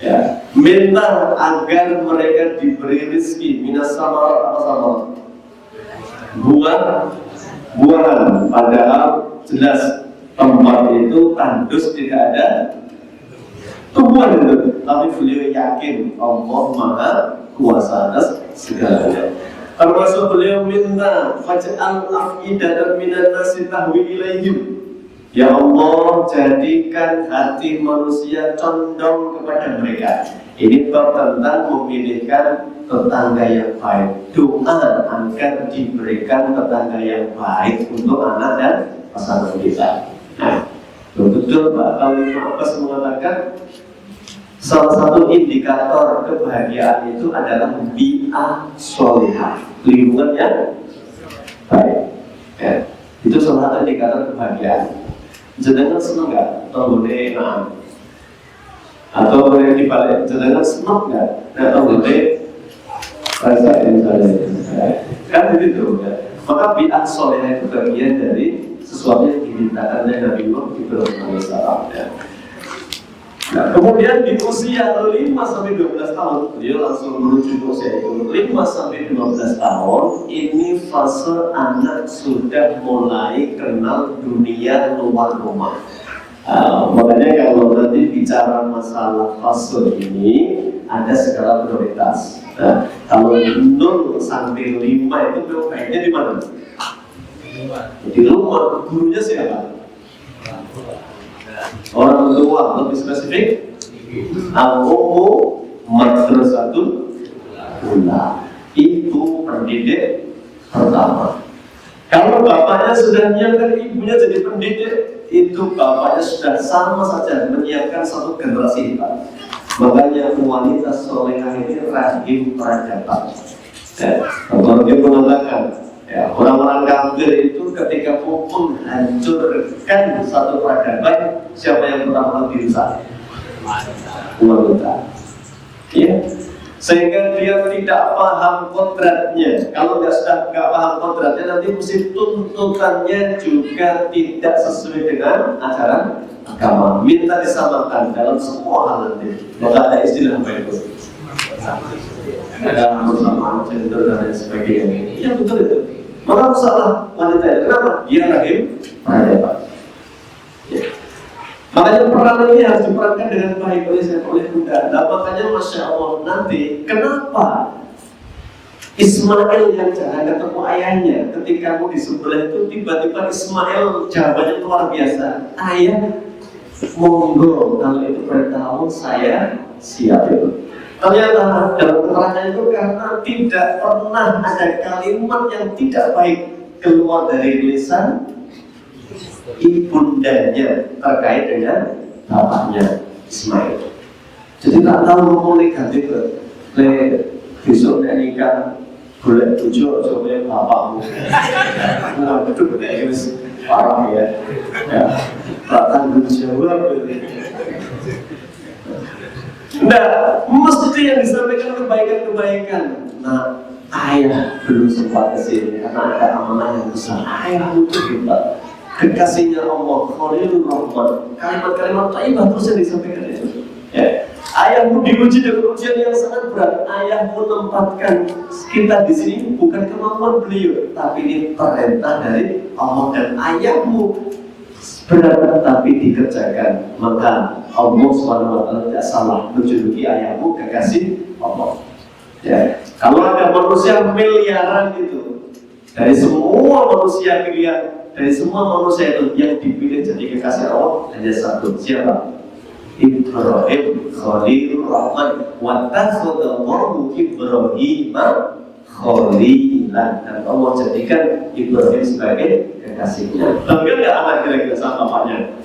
Ya, minta agar mereka diberi rezeki minas samarat. Apa samarat? Buah-buahan, padahal jelas tempat itu tandus, tidak ada tumbuhan itu. Tapi beliau yakin Allah Maha Kuasa atas segalanya. Termasuk beliau minta faj'al af'idatan minan nasi tahwi ilaihim. Ya Allah, jadikan hati manusia condong kepada mereka. Ini tentang memilihkan tetangga yang baik. Doa agar diberikan tetangga yang baik untuk anak dan pasangan kita. Nah, betul Pak Khalil Abbas mengatakan salah satu indikator kebahagiaan itu adalah bi'ah sholihah, lingkungan yang baik. Ya, itu salah satu indikator kebahagiaan. Jenengan senang nggak? Tonggone nah, atau boleh dibalik, jenengan senang nggak? Nah, tonggone rasa misalnya, kan begitu ya. Maka bi'ah sholihah itu bagian dari sesuatu yang dimintakan oleh Nabi Ibrahim alaihissalam. Ya. Nah, kemudian di usia 5-12 tahun, dia langsung menuju usia itu 5-12 tahun. Ini fase anak sudah mulai kenal dunia luar rumah. Makanya kalau nanti bicara masalah fase ini ada skala prioritas. Nah, kalau 0-5 itu baiknya di mana? Di rumah. Gurunya siapa? Orang tua, lebih spesifik al-ummu madrasatul ula. Ibu pendidik pertama. Kalau bapaknya sudah menyiapkan ibunya jadi pendidik, itu bapaknya sudah sama saja menyiapkan satu generasi hebat. Makanya wanita solehah ini rahim peradaban. Ya, kalau dia mengatakan, ya, orang-orang kafir itu ketika mau menghancurkan satu peradaban, siapa yang pertama dirusak? Wanita. Ya. Sehingga dia tidak paham kodratnya. Kalau sudah nggak paham kodratnya, nanti mesti tuntutannya juga tidak sesuai dengan ajaran agama. Minta disamakan dalam semua hal nanti. Maka ada istilah apa itu? Ada persamaan gender dan lain sebagainya. Iya betul itu. Maka masalah wanita itu kenapa? Dia rahim peradaban. Ya. Makanya peran ini harus diperankan dengan baik oleh Bunda. Nah, makanya Masya Allah nanti kenapa Ismail yang jangan ketemu ayahnya ketika mau disembelih itu tiba-tiba Ismail jawabannya luar biasa. Ayah, monggo kalau itu perintah Allah saya siap itu. Ternyata dalam keterangan itu karena tidak pernah ada kalimat yang tidak baik keluar dari lisan ibundanya terkait dengan bapaknya Ismail. Jadi tak tahu ngomong negatif le besok nek nikah boleh tujuh coba bapakmu. Waduh, ini parah ya. Ya, tak tanggung jawab. Nah, mesti yang disampaikan kebaikan-kebaikan. Nah, ayah belum sempat kesini karena ada amanah yang besar. Ayah itu hebat. Kekasihnya Allah, Khalilur Rahman. Kalimat-kalimat thayyibah terus yang disampaikan itu. Ya. Ayahmu diuji dengan ujian yang sangat berat. Ayah menempatkan kita di sini bukan kemampuan beliau, tapi ini perintah dari Allah, dan ayahmu berat tapi dikerjakan. Maka Allah SWT tidak salah menjuluki ayahmu kekasih Allah. Ya. Kalau ada manusia miliaran itu, dari semua manusia miliar, dari semua manusia itu yang dipilih jadi kekasih Allah hanya satu, siapa? Ibrahim Khalilur Rahman. Wa takhadallahu Ibrahim Khalilan, dan Allah jadikan Ibrahim sebagai kekasihnya. Bangga nggak anak kira-kira sama bapaknya?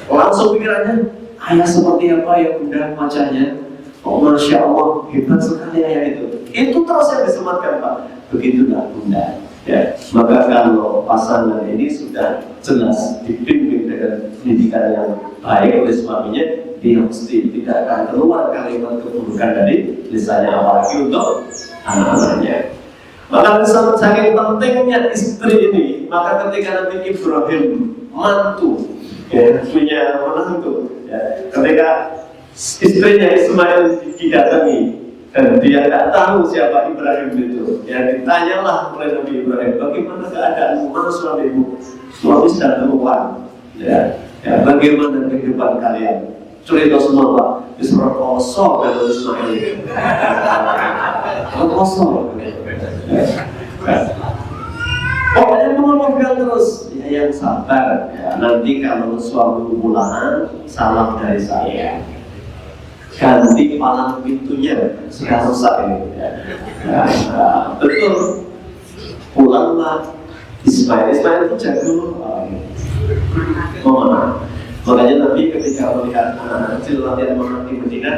Langsung pikirannya, ayah seperti apa ya bunda wajahnya? Oh Masya Allah, hebat sekali ayah itu. Itu terus yang disematkan Pak. Begitulah bunda. Ya, maka kalau pasangan ini sudah jelas dibimbing dengan pendidikan yang baik oleh suaminya, dia mesti tidak akan keluar kalimat keburukan dari lisannya, apalagi untuk anak-anaknya. Maka saking pentingnya istri ini, maka ketika nanti Ibrahim mantu, ya, punya menantu, ya, ketika istrinya Ismail didatangi dan dia tidak tahu siapa Ibrahim itu, ya ditanyalah oleh Nabi Ibrahim, bagaimana keadaanmu, mana suamimu? Suami sudah keluar, ya, bagaimana kehidupan kalian? Cerita semua Pak, disuruh kosong dan Ismail, kosong. Pokoknya mengomongkan terus, ya yang sabar, ya, nanti kalau suami pulang, salam dari saya. Ganti palang pintunya, sudah rusak ini. Ya, betul. Pulanglah Ismail itu jago. Mana? Makanya Nabi ketika melihat anak-anak kecil latihan memenang di Medina,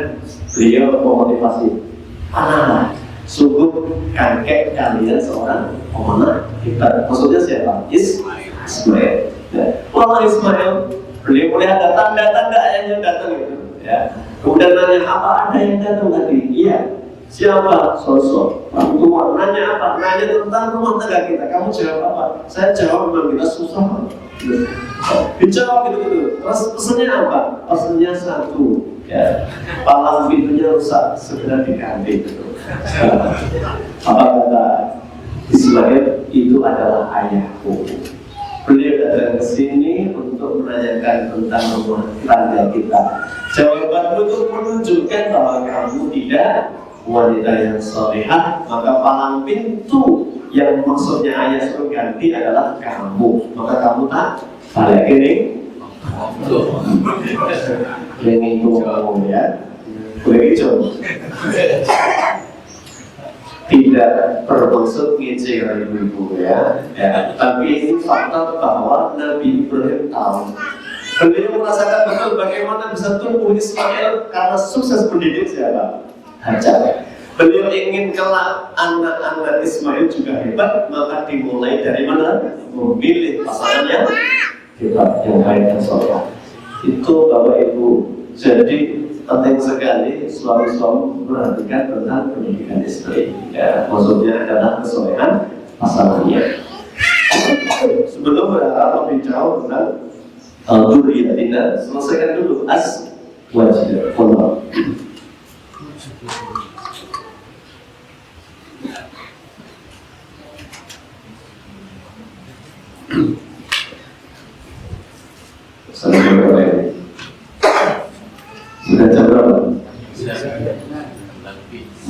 beliau memotivasi, anak, sungguh kakek kalian seorang pemenang hebat. Maksudnya siapa? Ismail. Ya. Lama Ismail, beliau melihat ada tanda-tanda ayahnya datang itu. Ya. Kemudian nanya, apa ada yang datang tadi? Iya. Siapa? Sosok orang tua. Nanya apa? Nanya tentang rumah tangga kita. Kamu jawab apa? Saya jawab memang kita susah. Dijawab gitu. Terus pesannya apa? Pesannya satu. Ya. Palang pintunya rusak, segera diganti. Gitu. Apa kata Ismail? Itu adalah ayahku. Beliau datang ke sini untuk menanyakan tentang rumah tangga kita. Jawabanmu itu menunjukkan bahwa kamu tidak wanita yang solehah, maka palang pintu yang maksudnya ayah suruh ganti adalah kamu. Maka kamu tak balik ini. Yang itu kamu ya. Boleh hijau. Tidak bermaksud ngece kalau ibu-ibu ya. Tapi ini fakta bahwa Nabi Ibrahim tahu. Beliau merasakan betul bagaimana bisa tumbuh Ismail karena sukses mendidik siapa? Hajar. Beliau ingin kelak anak-anak Ismail juga hebat, maka dimulai dari mana? Memilih pasangan yang hebat, yang baik dan soleh. Itu Bapak Ibu. Jadi penting sekali suami-suami memperhatikan tentang pendidikan istri. Ya, maksudnya adalah kesolehan pasangannya. Sebelum berharap lebih jauh tentang dzurriyyatina, selesaikan dulu wajib Allah. Assalamualaikum. Sudah jam berapa?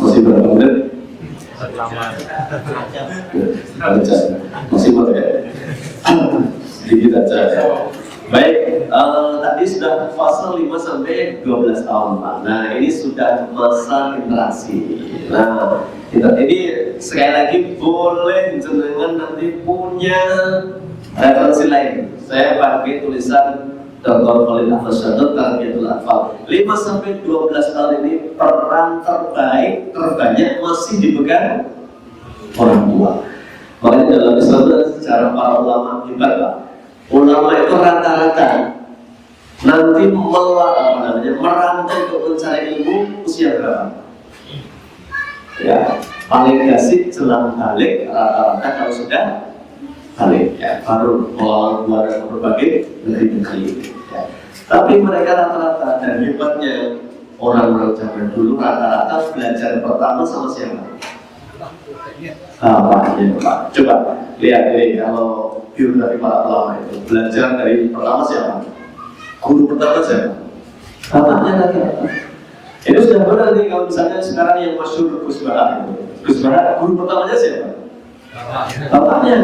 Masih berapa menit? Masih berapa ya? Sedikit aja ya. Baik, tadi sudah fase 5 sampai 12 tahun Pak. Nah ini sudah masa interaksi. Nah ini sekali lagi boleh jenengan nanti punya referensi lain. Saya pakai tulisan Dr. Khalid Ahmad Syadud Tarbiyatul Atfal. 5 sampai 12 tahun ini peran terbanyak masih dipegang orang tua. Makanya dalam Islam secara para ulama hebat Pak. Ulama itu rata-rata nanti merantau untuk mencari ilmu usia berapa? Ya, paling kasih jelang balik rata-rata kalau sudah balik ya, baru melawan keluar dari berbagai negeri-negeri. Ya. Tapi mereka rata-rata dan hebatnya orang-orang zaman dulu rata-rata belajar pertama sama siapa? Bapaknya Pak. Coba lihat ini kalau biografi para ulama itu belajar dari pertama siapa? Guru pertama siapa? Bapaknya rata-rata. Itu sudah benar nih kalau misalnya sekarang yang masyhur Gus Bahar itu. Gus Bahar guru pertamanya siapa? Bapaknya.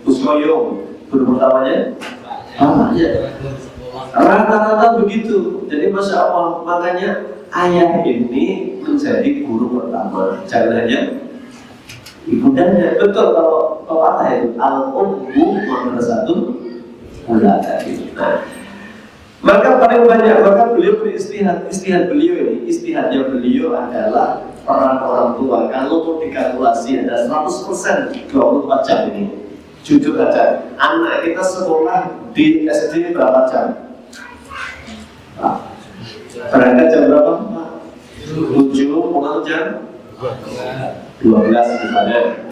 Gus Moyong guru pertamanya bapaknya. Rata-rata begitu. Jadi Masya Allah, makanya ayah ini menjadi guru pertama. Jangan hanya ibundanya. Betul kalau kata itu al-ummu madrasatun ula tadi. Nah, maka paling banyak beliau istihad beliau adalah peran orang tua. Kalau mau dikalkulasi ada 100% 24 jam ini. Jujur aja, anak kita sekolah di SD berapa jam? Berangkat jam berapa? 7, pulang jam 12 misalnya.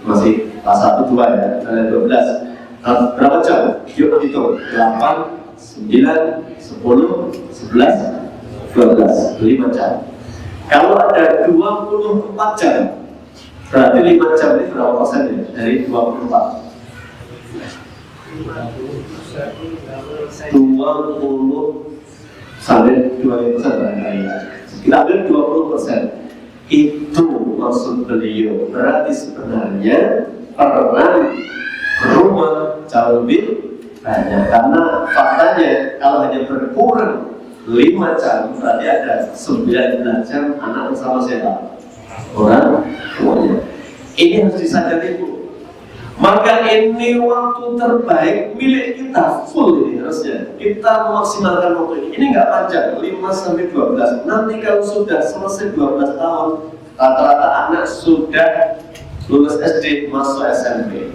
Masih kelas 1, 2 ya, 12. Berapa jam? Yuk hitung. 8, 9, 10, 11, 12, 5 jam. Kalau ada 24 jam, berarti 5 jam ini berapa persen ya? Dari 24 sampai 20% barangkali. Kita ambil 20%. Itu maksud beliau. Berarti sebenarnya peran rumah jauh lebih banyak. Karena faktanya kalau hanya berkurang 5 jam, berarti ada 19 jam anak bersama siapa? Orang tuanya. Ini harus disadari Bu. Maka ini waktu terbaik milik kita, full ini harusnya. Kita memaksimalkan waktu ini. Ini nggak panjang, 5 sampai 12. Nanti kalau sudah selesai 12 tahun, rata-rata anak sudah lulus SD, masuk SMP.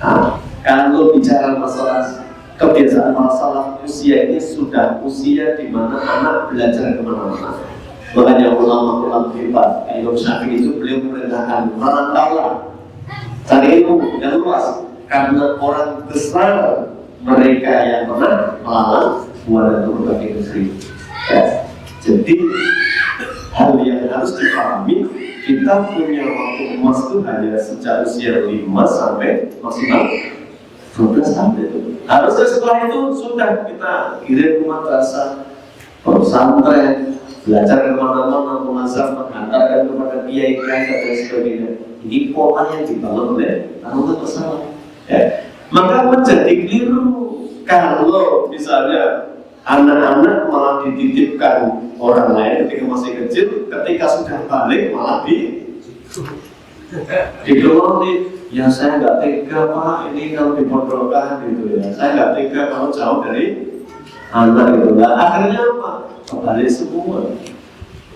Nah, kalau bicara masalah kebiasaan, masalah usia ini sudah usia di mana anak belajar kemana-mana. Makanya ulama-ulama hebat, Imam Syafi'i itu beliau memerintahkan merantaulah, cari ilmu yang luas, karena orang besar mereka yang pernah melawan keluar dari berbagai negeri. Ya. Jadi hal yang harus dipahami, kita punya waktu emas itu hanya sejak usia 5 sampai maksimal 12 tahun itu. Harusnya setelah itu sudah kita kirim ke madrasah, pesantren, belajar kemana-mana, mengajar, menghantarkan kepada kiai dan sebagainya. Ini pola yang dibangun oleh orang tua. Ya. Maka menjadi keliru kalau misalnya Anak-anak malah dititipkan orang lain ketika masih kecil, ketika sudah balik malah dikeloni. Ya saya nggak tega Pak, ini kalau dipondokkan gitu ya. Saya nggak tega kalau jauh dari anak gitu. Nah, akhirnya apa? Kembali semua.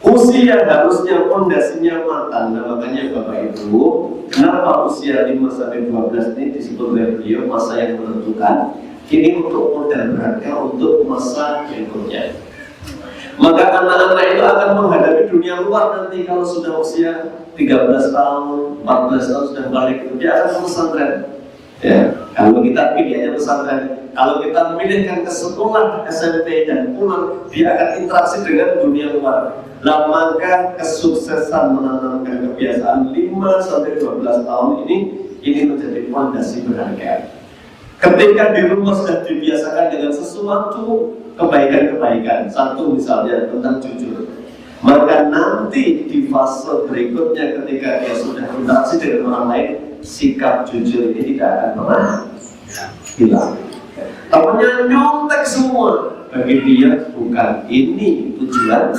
Usia harusnya fondasinya matang. Nah, makanya Bapak Ibu, kenapa usia 5-12 ini disebut oleh beliau masa yang menentukan? Ini untuk modal berharga untuk masa berikutnya. Maka anak-anak itu akan menghadapi dunia luar nanti kalau sudah usia 13 tahun, 14 tahun sudah balik itu dia akan ke pesantren. Ya, kalau kita pilihnya pesantren, kalau kita memilihkan ke sekolah SMP dan pulang, dia akan interaksi dengan dunia luar. Nah, maka kesuksesan menanamkan kebiasaan 5-12 tahun ini menjadi fondasi berharga. Ketika di rumah sudah dibiasakan dengan sesuatu kebaikan-kebaikan, satu misalnya tentang jujur, maka nanti di fase berikutnya ketika dia sudah berinteraksi dengan orang lain, sikap jujur ini tidak akan pernah hilang. Temannya nyontek semua, bagi dia bukan ini tujuan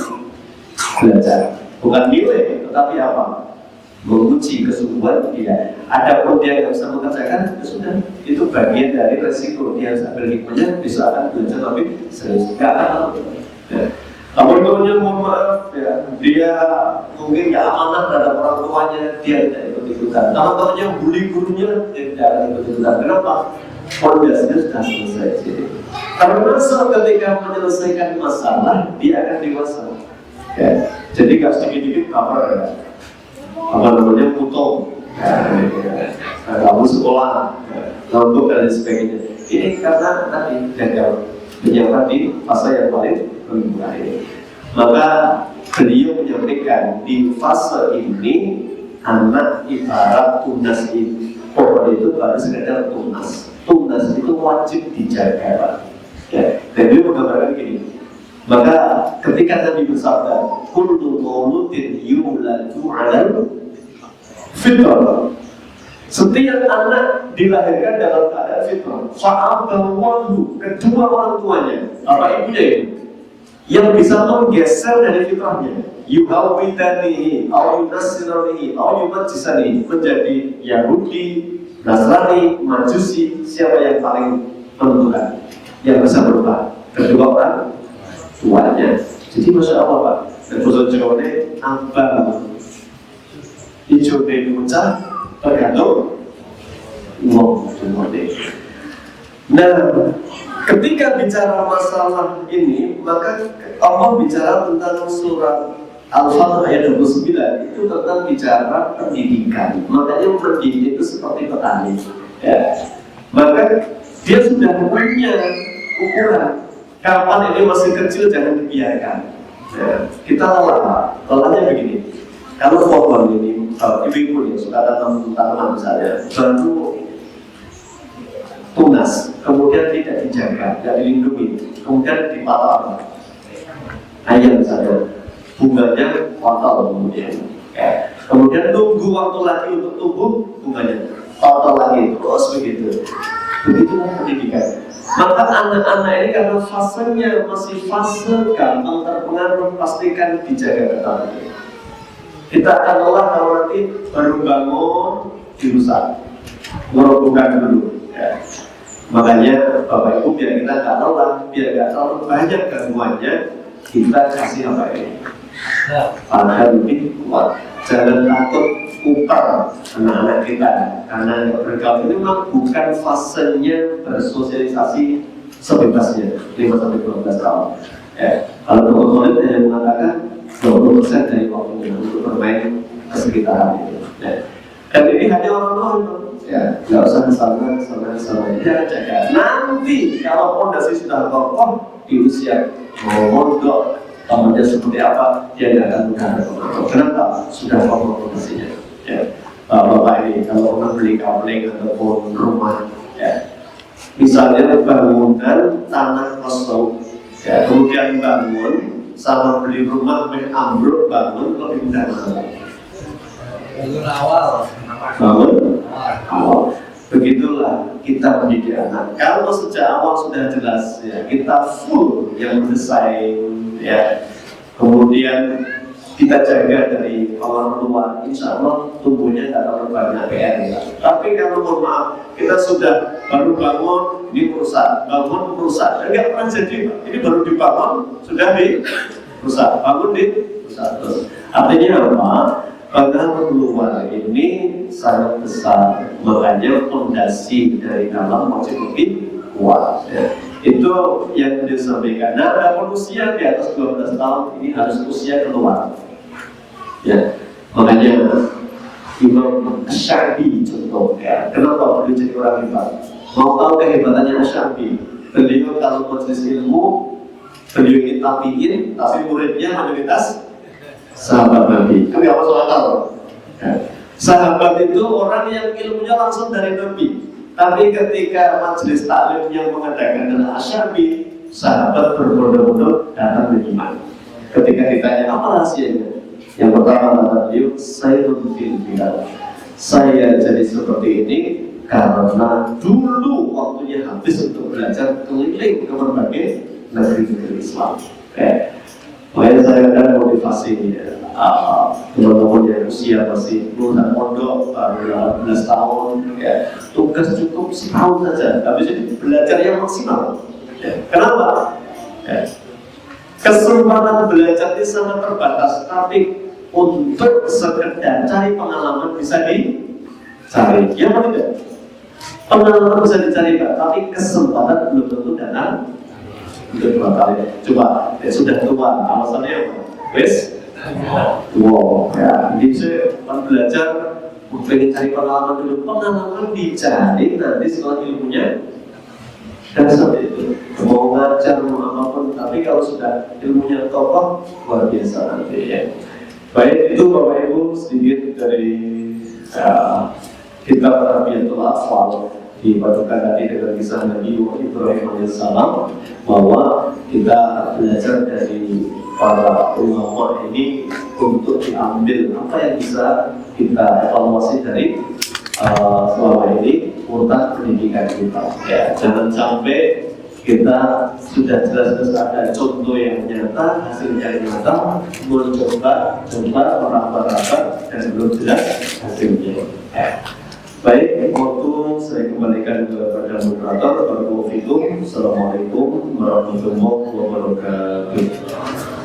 belajar, bukan nilai, tetapi apa? Menguji kesungguhan dia. Adapun dia nggak bisa mengerjakan, ya sudah, itu bagian dari resiko dia harus ambil hikmahnya, bisa akan belajar tapi serius nggak akan. Namun temannya mohon maaf ya, dia mungkin nggak amanah terhadap orang tuanya, dia tidak ikut-ikutan. Teman-temannya bully gurunya, dia tidak akan ikut-ikutan. Kenapa? Fondasinya sudah selesai. Karena ketika menyelesaikan masalah, dia akan dewasa. Ya. Jadi nggak sedikit-sedikit baper ya. Apa namanya putung, kamu sekolah, untuk dan sebagainya. Ini karena tadi gagal menyamar di fase yang paling rendah ini. Maka beliau menyampaikan di fase ini anak ibarat tunas ini. Pohon itu baru sekedar tunas. Tunas itu wajib dijaga. Ya, dan beliau menggambarkan gini. Maka ketika Nabi bersabda, kullu mauludin yuladu 'alal fitrah. Setiap anak dilahirkan dalam keadaan fitrah. Fa'abawahu, kedua orang tuanya, apa ibunya ini, yang bisa menggeser dari fitrahnya, yuhawidanihi, au yunasiranihi, au yumajisanihi, menjadi Yahudi, Nasrani, Majusi. Siapa yang paling menentukan? Yang bisa berubah? Kedua orang tuanya. Jadi Masya Allah Pak, dan bahasa Jawa ini abang hijau dari muncah tergantung uang. Nah, ketika bicara masalah ini, maka Allah bicara tentang surat Al-Fatihah ayat 29 itu tentang bicara pendidikan. Makanya pendidik itu seperti petani ya. Maka dia sudah punya ukuran. Kapan ini masih kecil jangan dibiarkan. Ya, kita lelahnya begini. Kalau pohon ini, ibu-ibu yang suka tanam tanaman misalnya, baru tunas, kemudian tidak dijaga, tidak dilindungi, kemudian dipatah ayam misalnya, bunganya fatal kemudian. Ya. Kemudian tunggu waktu lagi untuk tumbuh, bunganya fatal lagi, terus begitu. Begitulah pendidikan. Maka anak-anak ini karena fasenya masih fase gampang terpengaruh, pastikan dijaga ketat. Kita akan lelah kalau nanti baru bangun dirusak, merobohkan dulu. Ya. Makanya Bapak Ibu biar kita nggak lelah, biar nggak terlalu banyak gangguannya, kita kasih apa ini? Pada lebih kuat. Jangan takut upar anak-anak kita, karena yang bergaul ini memang bukan fasenya bersosialisasi sebebasnya 5-12 tahun. Ya. Kalau dokter yang mengatakan 20% dari waktunya untuk bermain ke sekitaran itu. Ya. Dan ini hanya orang tua, ya, nggak usah kesana, ya, jaga. Nanti kalau fondasi sudah kokoh di usia mau mondok, temannya seperti apa, dia tidak akan mudah berkomentar. Kenapa? Sudah kokoh fondasinya. Ya. Bapak ini kalau pernah beli kabling ataupun rumah, ya, misalnya bangunan tanah kosong, ya, kemudian bangun sama beli rumah ambruk, bangun lebih mudah mana? Bangun awal. Bangun awal. Begitulah kita mendidik anak. Kalau sejak awal sudah jelas, ya, kita full yang mendesain, ya, kemudian kita jaga dari pengaruh luar, insya Allah tumbuhnya nggak terlalu banyak PR ya. Tapi kalau mohon maaf, kita sudah baru bangun di perusahaan, enggak pernah jadi, ini baru dibangun sudah di perusahaan, bangun di perusahaan terus. Artinya apa? Pengaruh luar ini sangat besar, makanya fondasi dari dalam wajib lebih kuat. Ya. Itu yang disampaikan. Nah, ada usia di atas 12 tahun ini harus usia keluar. Ya, makanya Imam Asy-Sya'bi contoh ya, kenapa beliau jadi orang hebat? Mau tahu kehebatannya Asy-Sya'bi? Beliau kalau majelis ilmu, beliau ini tabiin, tapi muridnya mayoritas sahabat Nabi. Kan nggak masalah tahu. Ya. Sahabat itu orang yang ilmunya langsung dari Nabi. Tapi ketika majelis taklim yang mengadakan adalah Asy-Sya'bi, sahabat berbondong-bondong datang beriman. Ketika ditanya apa rahasianya? Yang pertama kata beliau, saya jadi seperti ini karena dulu waktunya habis untuk belajar keliling ke berbagai negeri Islam. Makanya saya ada motivasi teman-teman yang usia masih lulusan pondok baru 18 tahun, ya, tugas cukup setahun saja, habis itu belajar yang maksimal. Ya. Kenapa? Ya. Kesempatan belajar ini sangat terbatas, tapi untuk sekedar cari pengalaman bisa dicari, ya apa tidak? Pengalaman bisa dicari, Pak, tapi kesempatan belum tentu datang untuk 2 kali. Coba, ya sudah tua, alasannya apa? Wes? Wow, ya, jadi saya belajar, pengen cari pengalaman dulu. Pengalaman dicari nanti setelah ilmunya. Dan seperti itu, mau ngajar, mau apapun, tapi kalau sudah ilmunya kokoh, luar biasa nanti ya. Baik, itu Bapak Ibu sedikit dari kitab Tarbiyatul Atfal dipadukan tadi dengan kisah Nabi Ibrahim alaihissalam, bahwa kita belajar dari para ulama ini untuk diambil apa yang bisa kita evaluasi dari selama ini urutan pendidikan kita. Ya, jangan sampai kita sudah jelas-jelas ada contoh yang nyata, hasilnya yang nyata, mencoba meraba-raba dan belum jelas hasilnya. Baik, waktu saya kembalikan kepada moderator. Assalamualaikum warahmatullahi wabarakatuh.